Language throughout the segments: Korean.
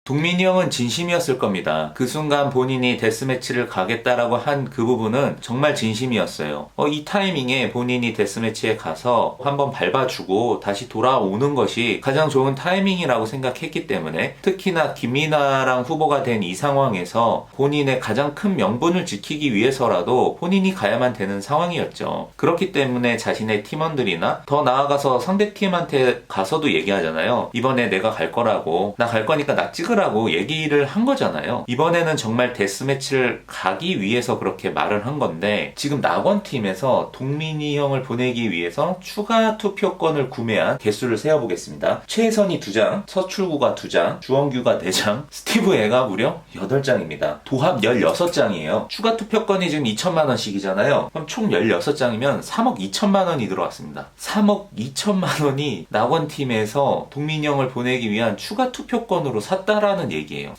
동민이 형은 진심이었을 겁니다. 그 순간 본인이 데스매치를 가겠다라고 한 그 부분은 정말 진심이었어요. 이 타이밍에 본인이 데스매치에 가서 한번 밟아주고 다시 돌아오는 것이 가장 좋은 타이밍이라고 생각했기 때문에, 특히나 김이나랑 후보가 된 이 상황에서 본인의 가장 큰 명분을 지키기 위해서라도 본인이 가야만 되는 상황이었죠. 그렇기 때문에 자신의 팀원들이나 더 나아가서 상대팀한테 가서도 얘기하잖아요. 이번에 내가 갈 거라고, 나 갈 거니까 나 찍으라고 얘기를 한 거잖아요. 이번에는 정말 데스매치를 가기 위해서 그렇게 말을 한 건데, 지금 낙원팀에서 동민이 형을 보내기 위해서 추가 투표권을 구매한 개수를 세어보겠습니다. 최혜선이 2장, 서출구가 2장, 주원규가 4장, 스티브애가 무려 8장입니다. 도합 16장이에요. 추가 투표권이 지금 2천만 원씩이잖아요. 그럼 총 16장이면 3억 2천만 원이 들어왔습니다. 3억 2천만 원이 낙원팀에서 동민이 형을 보내기 위한 추가 투표권으로 샀다라는 얘기예요.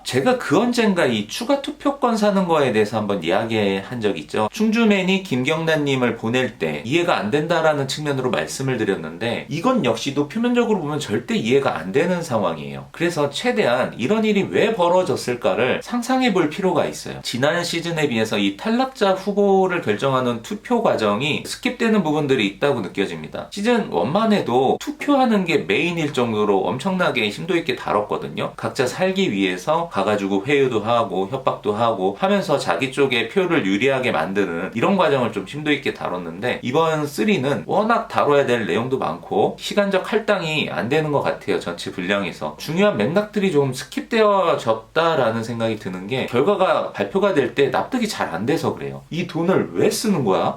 제가 그 언젠가 이 추가 투표권 사는 거에 대해서 한번 이야기한 적 있죠. 충주맨이 김경란님을 보낼 때 이해가 안 된다라는 측면으로 말씀을 드렸는데, 이건 역시도 표면적으로 보면 절대 이해가 안 되는 상황이에요. 그래서 최대한 이런 일이 왜 벌어졌을까를 상상해 볼 필요가 있어요. 지난 시즌에 비해서 이 탈락자 후보를 결정하는 투표 과정이 스킵되는 부분들이 있다고 느껴집니다. 시즌 1만 해도 투표하는 게 메인일 정도로 엄청나게 심도 있게 다뤘거든요. 각자 살기 위해서 가가지고 회유도 하고 협박도 하고 하면서 자기 쪽에 표를 유리하게 만드는 이런 과정을 좀 심도 있게 다뤘는데, 이번 3는 워낙 다뤄야 될 내용도 많고 시간적 할당이 안 되는 것 같아요. 전체 분량에서 중요한 맥락들이 좀 스킵되어졌다라는 생각이 드는 게, 결과가 발표가 될 때 납득이 잘 안 돼서 그래요. 이 돈을 왜 쓰는 거야?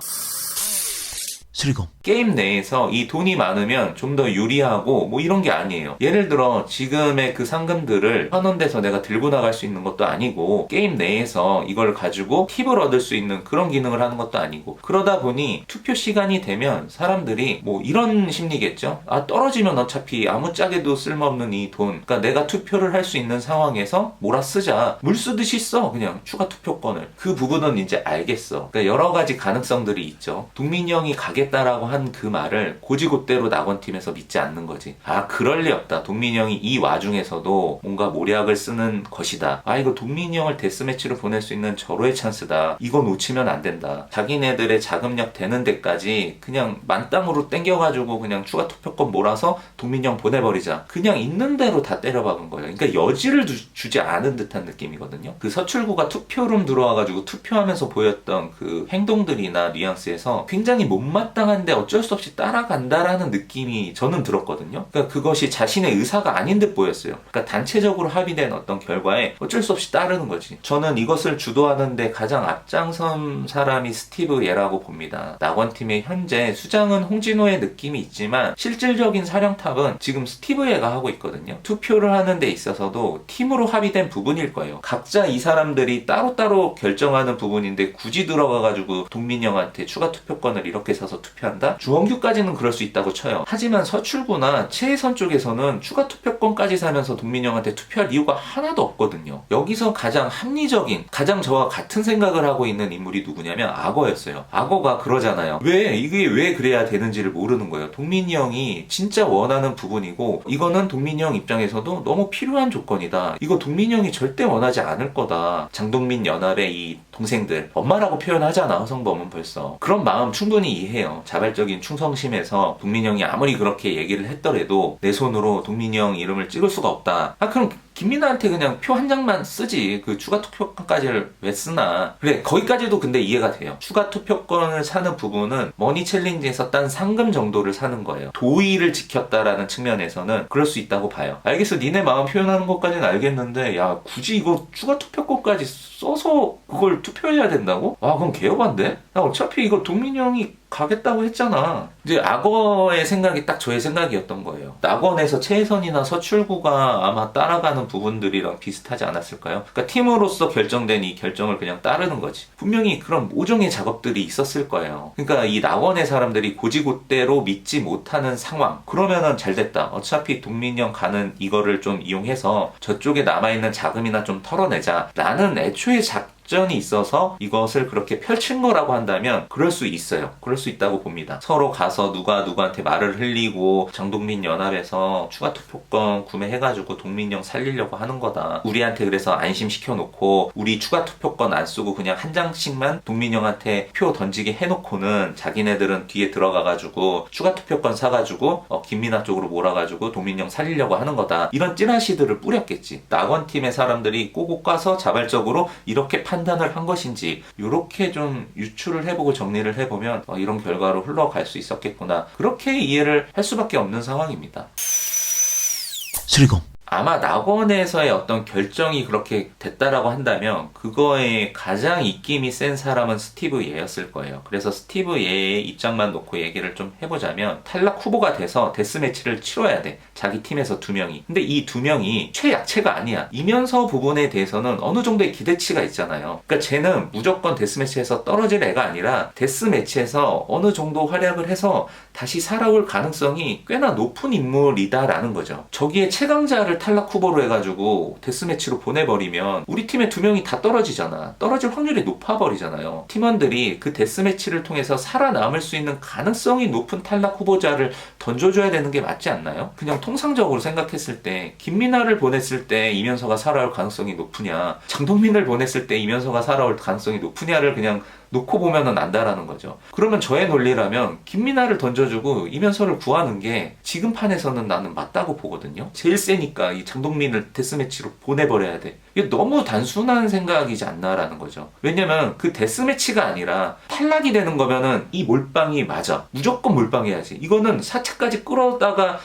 수리검. 게임 내에서 이 돈이 많으면 좀 더 유리하고 뭐 이런 게 아니에요. 예를 들어 지금의 그 상금들을 환원돼서 내가 들고 나갈 수 있는 것도 아니고, 게임 내에서 이걸 가지고 팁을 얻을 수 있는 그런 기능을 하는 것도 아니고, 그러다 보니 투표 시간이 되면 사람들이 뭐 이런 심리겠죠. 떨어지면 어차피 아무짝에도 쓸모없는 이 돈, 그러니까 내가 투표를 할 수 있는 상황에서 몰아 쓰자, 물 쓰듯이 써 그냥 추가 투표권을. 그 부분은 이제 알겠어. 그러니까 여러 가지 가능성들이 있죠. 동민이 형이 가겠다라고 한 그 말을 고지고대로 낙원팀에서 믿지 않는 거지. 그럴 리 없다. 동민이 형이 이 와중에서도 뭔가 모략을 쓰는 것이다. 이거 동민이 형을 데스매치로 보낼 수 있는 절호의 찬스다. 이거 놓치면 안 된다. 자기네들의 자금력 되는 데까지 그냥 만땅으로 땡겨가지고 그냥 추가 투표권 몰아서 동민이 형 보내버리자. 그냥 있는 대로 다 때려박은 거예요. 그러니까 여지를 주지 않은 듯한 느낌이거든요. 그 서출구가 투표룸 들어와가지고 투표하면서 보였던 그 행동들이나 뉘앙스에서 굉장히 못마땅한데 어쩔 수 없이 따라간다라는 느낌이 저는 들었거든요. 그러니까 그것이 자신의 의사가 아닌 듯 보였어요. 그러니까 단체적으로 합의된 어떤 결과에 어쩔 수 없이 따르는 거지. 저는 이것을 주도하는데 가장 앞장선 사람이 스티브 예라고 봅니다. 낙원팀의 현재 수장은 홍진호의 느낌이 있지만 실질적인 사령탑은 지금 스티브 예가 하고 있거든요. 투표를 하는 데 있어서도 팀으로 합의된 부분일 거예요. 각자 이 사람들이 따로따로 결정하는 부분인데 굳이 들어가가지고 동민이 형한테 추가 투표권을 이렇게 사서 투표한다? 주원규까지는 그럴 수 있다고 쳐요. 하지만 서출구나 최혜선 쪽에서는 추가 투표권까지 사면서 동민이 형한테 투표할 이유가 하나도 없거든요. 여기서 가장 합리적인, 가장 저와 같은 생각을 하고 있는 인물이 누구냐면 악어였어요. 악어가 그러잖아요. 이게 왜 그래야 되는지를 모르는 거예요. 동민이 형이 진짜 원하는 부분이고, 이거는 동민이 형 입장에서도 너무 필요한 조건이다. 이거 동민이 형이 절대 원하지 않을 거다. 장동민 연합의 이 동생들, 엄마라고 표현하잖아, 허성범은 벌써. 그런 마음 충분히 이해해요. 자발적인 충성심에서 동민이 형이 아무리 그렇게 얘기를 했더라도 내 손으로 동민이 형 이름을 찍을 수가 없다. 그럼 김민아한테 그냥 표 한 장만 쓰지. 그 추가 투표권까지를 왜 쓰나. 그래, 거기까지도 근데 이해가 돼요. 추가 투표권을 사는 부분은 머니 챌린지에서 딴 상금 정도를 사는 거예요. 도의를 지켰다라는 측면에서는 그럴 수 있다고 봐요. 알겠어, 니네 마음 표현하는 것까지는 알겠는데, 굳이 이거 추가 투표권까지 써서 그걸 투표해야 된다고? 그럼 개업한데? 나 어차피 이거 동민이 형이 가겠다고 했잖아. 이제 악어의 생각이 딱 저의 생각이었던 거예요. 낙원에서 최혜선이나 서출구가 아마 따라가는 부분들이랑 비슷하지 않았을까요? 그러니까 팀으로서 결정된 이 결정을 그냥 따르는 거지. 분명히 그런 모종의 작업들이 있었을 거예요. 그러니까 이 낙원의 사람들이 고지고대로 믿지 못하는 상황. 그러면은 잘 됐다. 어차피 동민이 형 가는 이거를 좀 이용해서 저쪽에 남아있는 자금이나 좀 털어내자. 라는 애초에 작전이 있어서 이것을 그렇게 펼친 거라고 한다면 그럴 수 있어요. 그럴 수 있다고 봅니다. 서로 가서 누가 누구한테 말을 흘리고 장동민 연합에서 추가 투표권 구매해가지고 동민영 살리려고 하는 거다. 우리한테 그래서 안심시켜놓고 우리 추가 투표권 안 쓰고 그냥 한 장씩만 동민영한테 표 던지게 해놓고는 자기네들은 뒤에 들어가가지고 추가 투표권 사가지고 김민아 쪽으로 몰아가지고 동민영 살리려고 하는 거다. 이런 찌라시들을 뿌렸겠지. 낙원팀의 사람들이 꼬고 까서 자발적으로 이렇게 판단을 한 것인지 이렇게 좀 유추를 해보고 정리를 해보면 이런 결과로 흘러갈 수 있었겠구나. 그렇게 이해를 할 수밖에 없는 상황입니다. 수리검. 아마 낙원에서의 어떤 결정이 그렇게 됐다라고 한다면 그거에 가장 입김이 센 사람은 스티브 예였을 거예요. 그래서 스티브 예의 입장만 놓고 얘기를 좀 해보자면 탈락 후보가 돼서 데스매치를 치러야 돼. 자기 팀에서 2명이. 근데 이 2명이 최약체가 아니야. 이면서 부분에 대해서는 어느 정도의 기대치가 있잖아요. 그러니까 쟤는 무조건 데스매치에서 떨어질 애가 아니라 데스매치에서 어느 정도 활약을 해서 다시 살아올 가능성이 꽤나 높은 인물이다라는 거죠. 저기에 최강자를 탈락 후보로 해가지고 데스매치로 보내버리면 우리 팀의 2명이 다 떨어지잖아. 떨어질 확률이 높아버리잖아요. 팀원들이 그 데스매치를 통해서 살아남을 수 있는 가능성이 높은 탈락 후보자를 던져줘야 되는 게 맞지 않나요? 그냥 통상적으로 생각했을 때 김민아를 보냈을 때 이면서가 살아올 가능성이 높으냐, 장동민을 보냈을 때 이면서가 살아올 가능성이 높으냐를 그냥 놓고 보면은 안다라는 거죠. 그러면 저의 논리라면 김민아를 던져주고 이면서를 구하는 게 지금 판에서는 나는 맞다고 보거든요. 제일 세니까 이 장동민을 데스매치로 보내버려야 돼. 이게 너무 단순한 생각이지 않나라는 거죠. 왜냐면 그 데스매치가 아니라 탈락이 되는 거면은 이 몰빵이 맞아. 무조건 몰빵해야지. 이거는 4차까지 끌어다가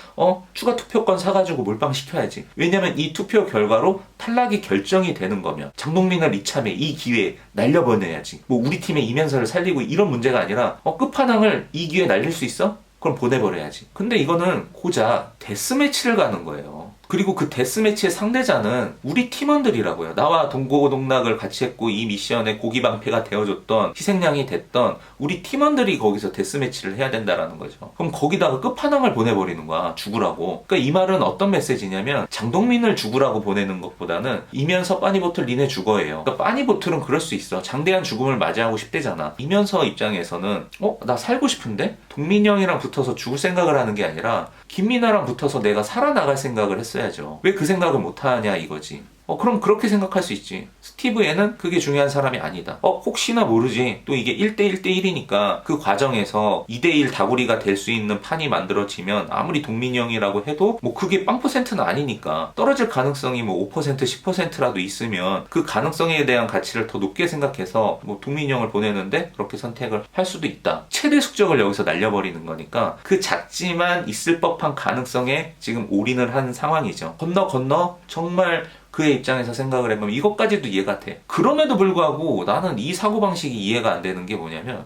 추가 투표권 사가지고 몰빵시켜야지. 왜냐면 이 투표 결과로 탈락이 결정이 되는 거면 장동민을 이참에 이 기회에 날려보내야지. 뭐 우리 팀의 이면서를 살리고 이런 문제가 아니라 끝판왕을 이 기회에 날릴 수 있어? 그럼 보내버려야지. 근데 이거는 고작 데스매치를 가는 거예요. 그리고 그 데스매치의 상대자는 우리 팀원들이라고요. 나와 동고동락을 같이 했고 이 미션의 고기방패가 되어줬던 희생양이 됐던 우리 팀원들이 거기서 데스매치를 해야 된다라는 거죠. 그럼 거기다가 끝판왕을 보내버리는 거야. 죽으라고. 그러니까 이 말은 어떤 메시지냐면 장동민을 죽으라고 보내는 것보다는 이면서 빠니보틀 니네 죽어예요. 그러니까 빠니보틀은 그럴 수 있어. 장대한 죽음을 맞이하고 싶대잖아. 이면서 입장에서는 나 살고 싶은데? 동민형이랑 붙어서 죽을 생각을 하는 게 아니라 김민아랑 붙어서 내가 살아나갈 생각을 했어야죠. 왜 그 생각을 못하냐 이거지. 그럼 그렇게 생각할 수 있지. 스티브에는 그게 중요한 사람이 아니다. 혹시나 모르지. 또 이게 1대1 대1이니까 그 과정에서 2대1 다구리가 될 수 있는 판이 만들어지면 아무리 동민이 형이라고 해도 뭐 그게 0%는 아니니까 떨어질 가능성이 뭐 5% 10%라도 있으면 그 가능성에 대한 가치를 더 높게 생각해서 뭐 동민이 형을 보내는데 그렇게 선택을 할 수도 있다. 최대 숙적을 여기서 날려버리는 거니까 그 작지만 있을 법한 가능성에 지금 올인을 한 상황이죠. 건너 정말 그의 입장에서 생각을 해보면 이것까지도 이해가 돼. 그럼에도 불구하고 나는 이 사고방식이 이해가 안 되는 게 뭐냐면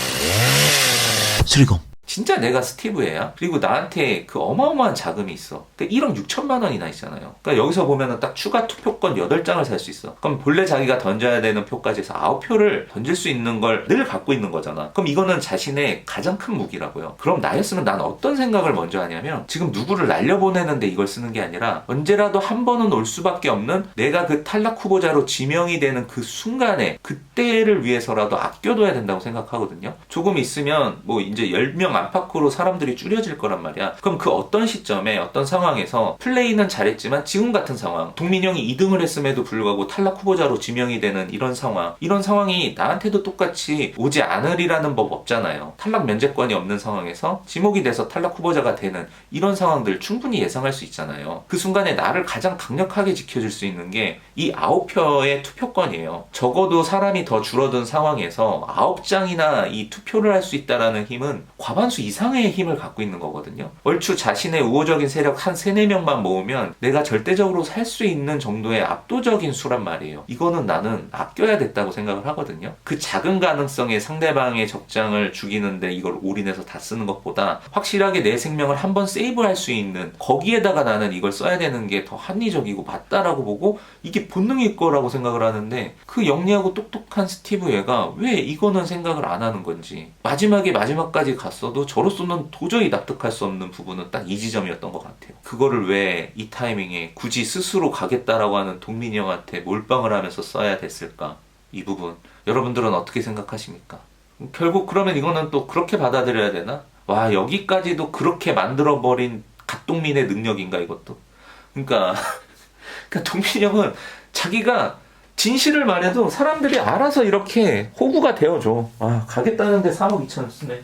수리검. 진짜 내가 스티브예요? 그리고 나한테 그 어마어마한 자금이 있어. 그러니까 1억 6천만 원이나 있잖아요. 그러니까 여기서 보면은 딱 추가 투표권 8장을 살 수 있어. 그럼 본래 자기가 던져야 되는 표까지 해서 9표를 던질 수 있는 걸 늘 갖고 있는 거잖아. 그럼 이거는 자신의 가장 큰 무기라고요. 그럼 나였으면 난 어떤 생각을 먼저 하냐면 지금 누구를 날려보내는데 이걸 쓰는 게 아니라 언제라도 한 번은 올 수밖에 없는 내가 그 탈락 후보자로 지명이 되는 그 순간에 그때를 위해서라도 아껴둬야 된다고 생각하거든요. 조금 있으면 뭐 이제 10명 안팎으로 사람들이 줄여질 거란 말이야. 그럼 그 어떤 시점에 어떤 상황에서 플레이는 잘했지만 지금 같은 상황, 동민형이 2등을 했음에도 불구하고 탈락 후보자로 지명이 되는 이런 상황이 나한테도 똑같이 오지 않으리라는 법 없잖아요. 탈락 면제권이 없는 상황에서 지목이 돼서 탈락 후보자가 되는 이런 상황들 충분히 예상할 수 있잖아요. 그 순간에 나를 가장 강력하게 지켜줄 수 있는 게 이 9표의 투표권이에요. 적어도 사람이 더 줄어든 상황에서 9장이나 이 투표를 할 수 있다는 힘은 과반수 이상의 힘을 갖고 있는 거거든요. 얼추 자신의 우호적인 세력 한 3, 4명만 모으면 내가 절대적으로 살 수 있는 정도의 압도적인 수란 말이에요. 이거는 나는 아껴야 됐다고 생각을 하거든요. 그 작은 가능성에 상대방의 적장을 죽이는데 이걸 올인해서 다 쓰는 것보다 확실하게 내 생명을 한번 세이브할 수 있는 거기에다가 나는 이걸 써야 되는 게 더 합리적이고 맞다라고 보고 이게 본능일 거라고 생각을 하는데 그 영리하고 똑똑한 스티브 얘가 왜 이거는 생각을 안 하는 건지 마지막까지 갔어도 저로서는 도저히 납득할 수 없는 부분은 딱 이 지점이었던 것 같아요. 그거를 왜 이 타이밍에 굳이 스스로 가겠다라고 하는 동민이 형한테 몰빵을 하면서 써야 됐을까? 이 부분 여러분들은 어떻게 생각하십니까? 결국 그러면 이거는 또 그렇게 받아들여야 되나? 와, 여기까지도 그렇게 만들어버린 갓동민의 능력인가 이것도. 그러니까 동민이 형은 자기가 진실을 말해도 사람들이 알아서 이렇게 호구가 되어줘. 아, 가겠다는데 3억 2천 쓰네.